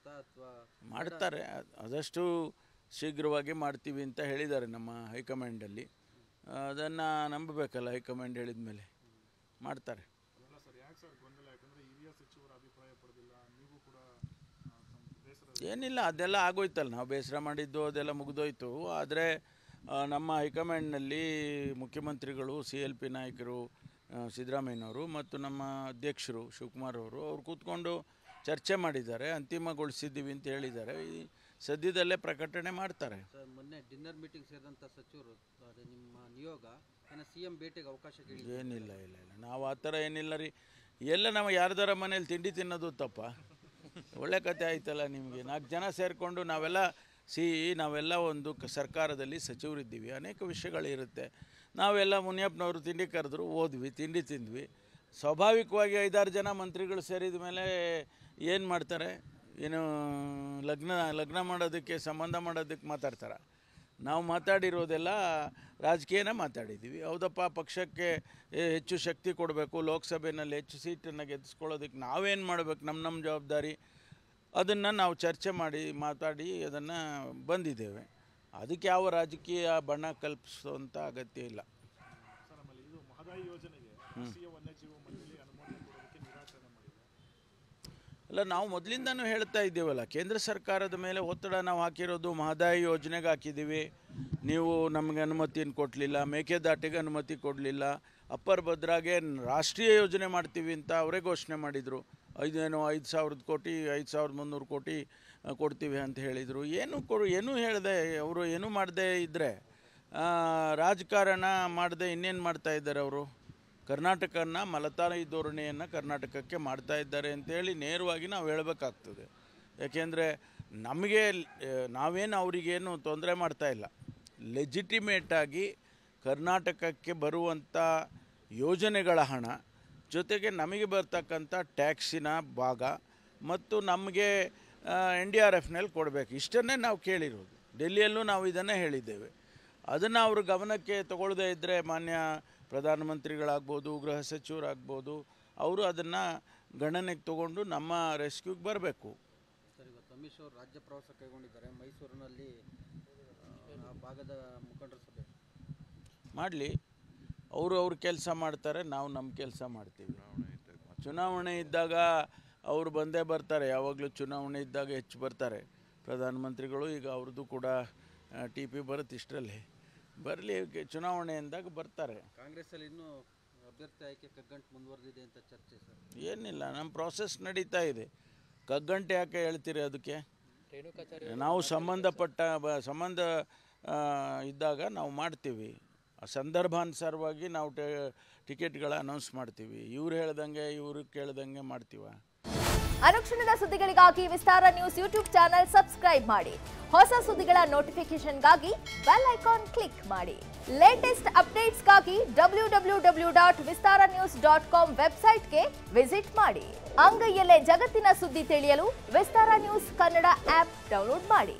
ಆಗುತ್ತಾ ಅಥವಾ ಮಾಡ್ತಾರೆ? ಆದಷ್ಟು ಶೀಘ್ರವಾಗಿ ಮಾಡ್ತೀವಿ ಅಂತ ಹೇಳಿದ್ದಾರೆ ನಮ್ಮ ಹೈಕಮಾಂಡಲ್ಲಿ. ಅದನ್ನು ನಂಬಬೇಕಲ್ಲ, ಹೈಕಮಾಂಡ್ ಹೇಳಿದ ಮೇಲೆ ಮಾಡ್ತಾರೆ. ಏನಿಲ್ಲ, ಅದೆಲ್ಲ ಆಗೋಯ್ತಲ್ಲ, ನಾವು ಬೇಸರ ಮಾಡಿದ್ದು ಅದೆಲ್ಲ ಮುಗಿದೋಯ್ತು. ಆದರೆ ನಮ್ಮ ಹೈಕಮಾಂಡ್ನಲ್ಲಿ ಮುಖ್ಯಮಂತ್ರಿಗಳು, CLP ನಾಯಕರು ಸಿದ್ದರಾಮಯ್ಯನವರು ಮತ್ತು ನಮ್ಮ ಅಧ್ಯಕ್ಷರು ಶಿವಕುಮಾರ್ ಅವರು ಕೂತ್ಕೊಂಡು ಚರ್ಚೆ ಮಾಡಿದ್ದಾರೆ, ಅಂತಿಮಗೊಳಿಸಿದ್ದೀವಿ ಅಂತ ಹೇಳಿದ್ದಾರೆ. ಈ ಸದ್ಯದಲ್ಲೇ ಪ್ರಕಟಣೆ ಮಾಡ್ತಾರೆ. ಸರ್, ಮೊನ್ನೆ ಡಿನ್ನರ್ ಮೀಟಿಂಗ್ ಸೇರಿದಂಥ ಸಚಿವರು ನಿಮ್ಮ ನಿಯೋಗ CM ಭೇಟಿಗೆ ಅವಕಾಶ ಕೇಳಿ? ಏನಿಲ್ಲ, ಇಲ್ಲ ಇಲ್ಲ, ನಾವು ಆ ಥರ ಏನಿಲ್ಲ ರೀ. ಎಲ್ಲ ನಾವು ಯಾರ್ದಾರ ಮನೇಲಿ ತಿಂಡಿ ತಿನ್ನೋದು ತಪ್ಪ? ಒಳ್ಳೆ ಕತೆ ಆಯ್ತಲ್ಲ ನಿಮಗೆ. 4 ಜನ ಸೇರಿಕೊಂಡು ನಾವೆಲ್ಲ ಒಂದು ಸರ್ಕಾರದಲ್ಲಿ ಸಚಿವರಿದ್ದೀವಿ, ಅನೇಕ ವಿಷಯಗಳಿರುತ್ತೆ. ನಾವೆಲ್ಲ ಮುನಿಯಪ್ಪನವರು ತಿಂಡಿ ಕರೆದ್ರು, ಹೋದ್ವಿ, ತಿಂಡಿ ತಿಂದ್ವಿ. ಸ್ವಾಭಾವಿಕವಾಗಿ 5-6 ಜನ ಮಂತ್ರಿಗಳು ಸೇರಿದ ಮೇಲೆ ಏನು ಮಾಡ್ತಾರೆ? ಏನು ಲಗ್ನ ಮಾಡೋದಕ್ಕೆ, ಸಂಬಂಧ ಮಾಡೋದಕ್ಕೆ ಮಾತಾಡ್ತಾರೆ. ನಾವು ಮಾತಾಡಿರೋದೆಲ್ಲ ರಾಜಕೀಯನ ಮಾತಾಡಿದ್ದೀವಿ. ಹೌದಪ್ಪ, ಪಕ್ಷಕ್ಕೆ ಹೆಚ್ಚು ಶಕ್ತಿ ಕೊಡಬೇಕು, ಲೋಕಸಭೆಯಲ್ಲಿ ಹೆಚ್ಚು ಸೀಟನ್ನು ಗೆದ್ದಿಸ್ಕೊಳ್ಳೋದಕ್ಕೆ ನಾವೇನು ಮಾಡಬೇಕು, ನಮ್ಮ ಜವಾಬ್ದಾರಿ, ಅದನ್ನು ನಾವು ಚರ್ಚೆ ಮಾತಾಡಿ ಅದನ್ನು ಬಂದಿದ್ದೇವೆ. ಅದಕ್ಕೆ ಯಾವ ರಾಜಕೀಯ ಬಣ್ಣ ಕಲ್ಪಿಸುವಂಥ ಅಗತ್ಯ ಇಲ್ಲ. ಅಲ್ಲ, ನಾವು ಮೊದಲಿಂದನೂ ಹೇಳ್ತಾ ಇದ್ದೀವಲ್ಲ, ಕೇಂದ್ರ ಸರ್ಕಾರದ ಮೇಲೆ ಒತ್ತಡ ನಾವು ಹಾಕಿರೋದು. ಮಹದಾಯಿ ಯೋಜನೆಗೆ ಹಾಕಿದ್ದೀವಿ, ನೀವು ನಮಗೆ ಅನುಮತಿಯನ್ನು ಕೊಡಲಿಲ್ಲ. ಮೇಕೆದಾಟಿಗೆ ಅನುಮತಿ ಕೊಡಲಿಲ್ಲ. ಅಪ್ಪರ್ ಭದ್ರಾಗೆ ರಾಷ್ಟ್ರೀಯ ಯೋಜನೆ ಮಾಡ್ತೀವಿ ಅಂತ ಅವರೇ ಘೋಷಣೆ ಮಾಡಿದರು. 5,000 ಕೋಟಿ 5,300 ಕೋಟಿ ಕೊಡ್ತೀವಿ ಅಂತ ಹೇಳಿದರು. ಏನೂ ಹೇಳಿದೆ ಅವರು. ಏನೂ ಮಾಡದೇ ಇದ್ದರೆ, ರಾಜಕಾರಣ ಮಾಡದೆ ಇನ್ನೇನು ಮಾಡ್ತಾ ಇದ್ದಾರೆ ಅವರು? ಕರ್ನಾಟಕನ ಮಲತಾಯಿ ಧೋರಣೆಯನ್ನು ಕರ್ನಾಟಕಕ್ಕೆ ಮಾಡ್ತಾ ಇದ್ದಾರೆ ಅಂತೇಳಿ ನೇರವಾಗಿ ನಾವು ಹೇಳಬೇಕಾಗ್ತದೆ. ಯಾಕೆಂದರೆ ನಾವೇನು ಅವರಿಗೇನು ತೊಂದರೆ ಮಾಡ್ತಾ ಇಲ್ಲ. ಲೆಜಿಟಿಮೇಟಾಗಿ ಕರ್ನಾಟಕಕ್ಕೆ ಬರುವಂಥ ಯೋಜನೆಗಳ ಹಣ ಜೊತೆಗೆ ನಮಗೆ ಬರ್ತಕ್ಕಂಥ ಟ್ಯಾಕ್ಸಿನ ಭಾಗ ಮತ್ತು ನಮಗೆ NDRFನಲ್ಲಿ ಕೊಡಬೇಕು, ಇಷ್ಟನ್ನೇ ನಾವು ಕೇಳಿರೋದು. ಡೆಲ್ಲಿಯಲ್ಲೂ ನಾವು ಇದನ್ನೇ ಹೇಳಿದ್ದೇವೆ. ಅದನ್ನು ಅವರು ಗಮನಕ್ಕೆ ತಗೊಳ್ಳದೇ ಇದ್ದರೆ, ಮಾನ್ಯ ಪ್ರಧಾನಮಂತ್ರಿಗಳಾಗ್ಬೋದು, ಗೃಹ ಸಚಿವರಾಗ್ಬೋದು, ಅವರು ಅದನ್ನು ಗಣನೆಗೆ ತಗೊಂಡು ನಮ್ಮ ರೆಸ್ಕ್ಯೂಗೆ ಬರಬೇಕು. ಸರ್, ಇವತ್ತು ಅಮಿತ್ ಅವರು ರಾಜ್ಯ ಪ್ರವಾಸ ಕೈಗೊಂಡಿದ್ದಾರೆ. ಮೈಸೂರಿನಲ್ಲಿ ಆ ಭಾಗದ ಮುಖಂಡರ ಸಭೆ ಮಾಡಲಿ. ಅವ್ರ ಕೆಲಸ ಮಾಡ್ತಾರೆ, ನಾವು ನಮ್ಮ ಕೆಲಸ ಮಾಡ್ತೀವಿ. ಚುನಾವಣೆ ಇದ್ದಾಗ ಅವರು ಬಂದೇ ಬರ್ತಾರೆ. ಯಾವಾಗಲೂ ಚುನಾವಣೆ ಇದ್ದಾಗ ಹೆಚ್ಚು ಬರ್ತಾರೆ ಪ್ರಧಾನಮಂತ್ರಿಗಳು. ಈಗ ಅವ್ರದ್ದು ಕೂಡ TP ಬರುತ್ತೆ, ಇಷ್ಟರಲ್ಲಿ ಬರಲಿ. ಚುನಾವಣೆ ಅಂದಾಗ ಬರ್ತಾರೆ. ಕಾಂಗ್ರೆಸ್ಸಲ್ಲಿ ಇನ್ನೂ ಅಭ್ಯರ್ಥಿ ಆಯ್ಕೆ ಕಗ್ಗಂಟು ಮುಂದುವರೆದಿದೆ ಅಂತ ಚರ್ಚೆ ಸರ್? ಏನಿಲ್ಲ, ನಮ್ಮ ಪ್ರಾಸೆಸ್ ನಡೀತಾ ಇದೆ. ಕಗ್ಗಂಟೆ ಯಾಕೆ ಹೇಳ್ತೀರಿ? ಅದಕ್ಕೆ ನಾವು ಸಂಬಂಧ ಇದ್ದಾಗ ನಾವು ಮಾಡ್ತೀವಿ. ಸಂದರ್ಭಾನುಸಾರವಾಗಿ ನಾವು ಟಿಕೆಟ್ಗಳ ಅನೌನ್ಸ್ ಮಾಡ್ತೀವಿ. ಇವ್ರು ಹೇಳ್ದಂಗೆ ಇವ್ರು ಕೇಳ್ದಂಗೆ ಮಾಡ್ತೀವ? ಅನುಕ್ಷಣದ ಸುದ್ದಿಗಳಿಗಾಗಿ ವಿಸ್ತಾರ ನ್ಯೂಸ್ ಯೂಟ್ಯೂಬ್ ಚಾನೆಲ್ ಸಬ್ಸ್ಕ್ರೈಬ್ ಮಾಡಿ. ಹೊಸ ಸುದ್ದಿಗಳ ನೋಟಿಫಿಕೇಶನ್ಗಾಗಿ ಬೆಲ್ ಐಕಾನ್ ಕ್ಲಿಕ್ ಮಾಡಿ. ಲೇಟೆಸ್ಟ್ ಅಪ್ಡೇಟ್ಸ್ಗಾಗಿ www.vistaranews.com ವೆಬ್ಸೈಟ್ಗೆ ವಿಸಿಟ್ ಮಾಡಿ. ಅಂಗೈಯಲ್ಲೇ ಜಗತ್ತಿನ ಸುದ್ದಿ ತಿಳಿಯಲು ವಿಸ್ತಾರ ನ್ಯೂಸ್ ಕನ್ನಡ ಆಪ್ ಡೌನ್ಲೋಡ್ ಮಾಡಿ.